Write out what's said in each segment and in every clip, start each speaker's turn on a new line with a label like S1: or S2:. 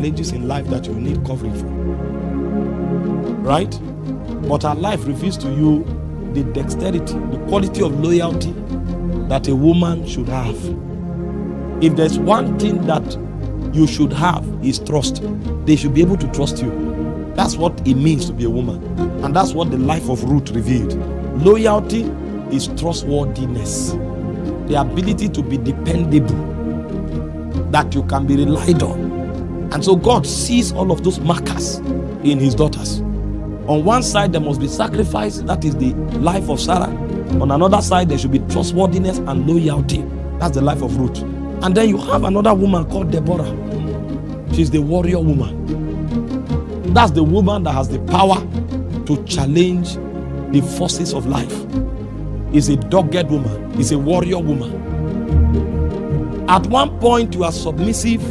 S1: challenges in life that you need covering for. Right? But her life reveals to you the dexterity, the quality of loyalty that a woman should have. If there's one thing that you should have is trust. They should be able to trust you. That's what it means to be a woman. And that's what the life of Ruth revealed. Loyalty is trustworthiness. The ability to be dependable. That you can be relied on. And so God sees all of those markers in his daughters. On one side, there must be sacrifice. That is the life of Sarah. On another side, there should be trustworthiness and loyalty. That's the life of Ruth. And then you have another woman called Deborah. She's the warrior woman. That's the woman that has the power to challenge the forces of life. Is a dogged woman. Is a warrior woman. At one point, you are submissive.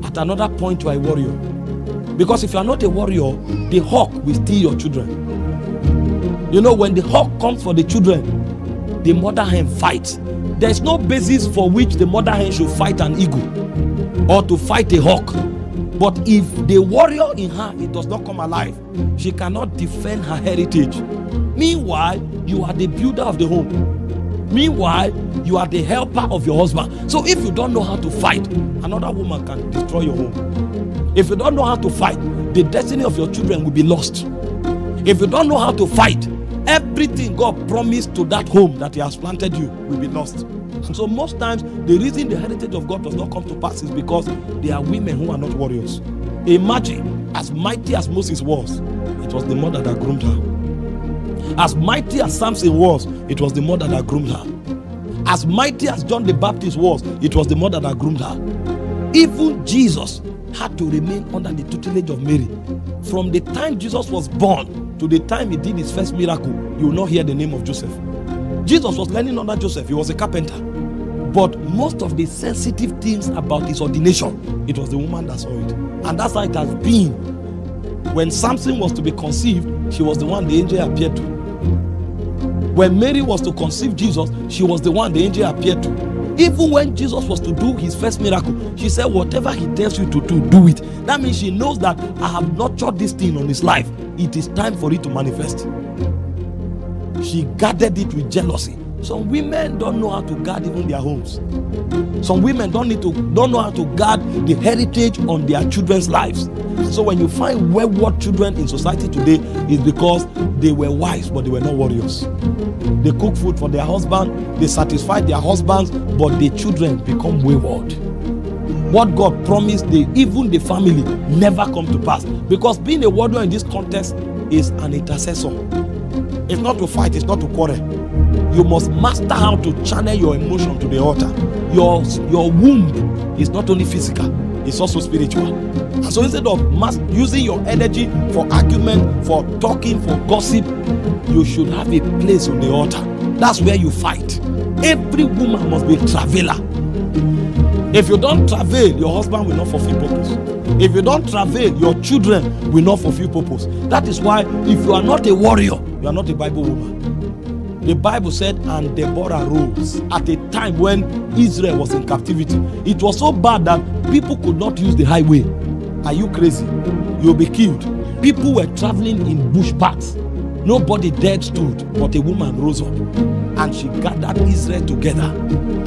S1: At another point, you are a warrior. Because if you are not a warrior, the hawk will steal your children. You know, when the hawk comes for the children, the mother hen fights. There is no basis for which the mother hen should fight an eagle or to fight a hawk. But if the warrior in her, it does not come alive, she cannot defend her heritage. Meanwhile, you are the builder of the home. Meanwhile, you are the helper of your husband. So if you don't know how to fight, another woman can destroy your home. If you don't know how to fight, the destiny of your children will be lost. If you don't know how to fight, everything God promised to that home that he has planted you will be lost. And so most times, the reason the heritage of God does not come to pass is because there are women who are not warriors. Imagine, as mighty as Moses was, it was the mother that groomed her. As mighty as Samson was, it was the mother that groomed her. As mighty as John the Baptist was, it was the mother that groomed her. Even Jesus had to remain under the tutelage of Mary. From the time Jesus was born to the time he did his first miracle, you will not hear the name of Joseph. Jesus was learning under Joseph. He was a carpenter. But most of the sensitive things about his ordination, it was the woman that saw it. And that's how it has been. When Samson was to be conceived, she was the one the angel appeared to. When Mary was to conceive Jesus, she was the one the angel appeared to. Even when Jesus was to do his first miracle, she said, whatever he tells you to do it. That means she knows that I have nurtured this thing on his life. It is time for it to manifest. She guarded it with jealousy. Some women don't know how to guard even their homes. Some women don't know how to guard the heritage on their children's lives. So when you find wayward children in society today, it's because they were wise, but they were not warriors. They cook food for their husband, they satisfy their husbands, but the children become wayward. What God promised, even the family, never come to pass. Because being a warrior in this context is an intercessor. It's not to fight, it's not to quarrel. You must master how to channel your emotion to the altar. Your womb is not only physical, it's also spiritual. And so instead of using your energy for argument, for talking, for gossip, you should have a place on the altar. That's where you fight. Every woman must be a traveler. If you don't travel, your husband will not fulfill purpose. If you don't travel, your children will not fulfill purpose. That is why if you are not a warrior, you are not a Bible woman. The Bible said, and Deborah rose at a time when Israel was in captivity. It was so bad that people could not use the highway. Are you crazy? You'll be killed. People were traveling in bush paths. Nobody dared stood, but a woman rose up. And she gathered Israel together.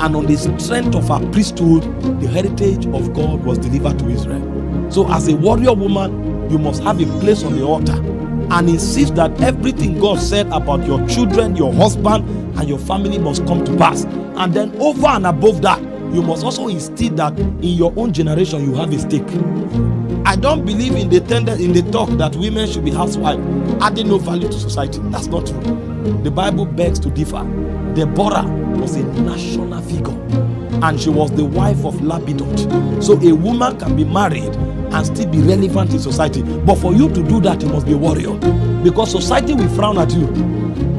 S1: And on the strength of her priesthood, the heritage of God was delivered to Israel. So as a warrior woman, you must have a place on the altar and insist that everything God said about your children, your husband, and your family must come to pass. And then over and above that, you must also instill that in your own generation you have a stake. I don't believe in the talk that women should be housewives, adding no value to society. That's not true. The Bible begs to differ. Deborah was a national figure, and she was the wife of Lapidot. So a woman can be married and still be relevant in society. But for you to do that, you must be a warrior. Because society will frown at you.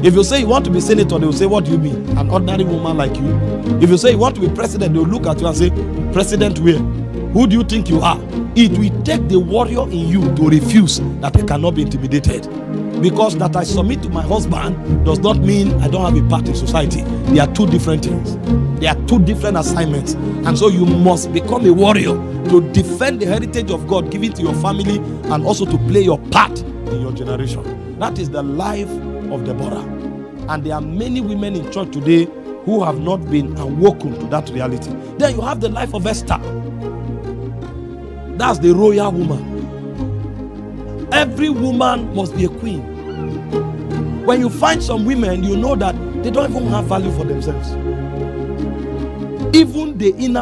S1: If you say you want to be senator, they will say, what do you mean? An ordinary woman like you. If you say you want to be president, they will look at you and say, president where? Who do you think you are? It will take the warrior in you to refuse that they cannot be intimidated. Because that I submit to my husband does not mean I don't have a part in society. They are two different things. They are two different assignments. And so you must become a warrior to defend the heritage of God given to your family and also to play your part in your generation. That is the life of Deborah. And there are many women in church today who have not been awoken to that reality. Then you have the life of Esther. That's the royal woman. Every woman must be a queen. When you find some women, you know that they don't even have value for themselves. Even the inner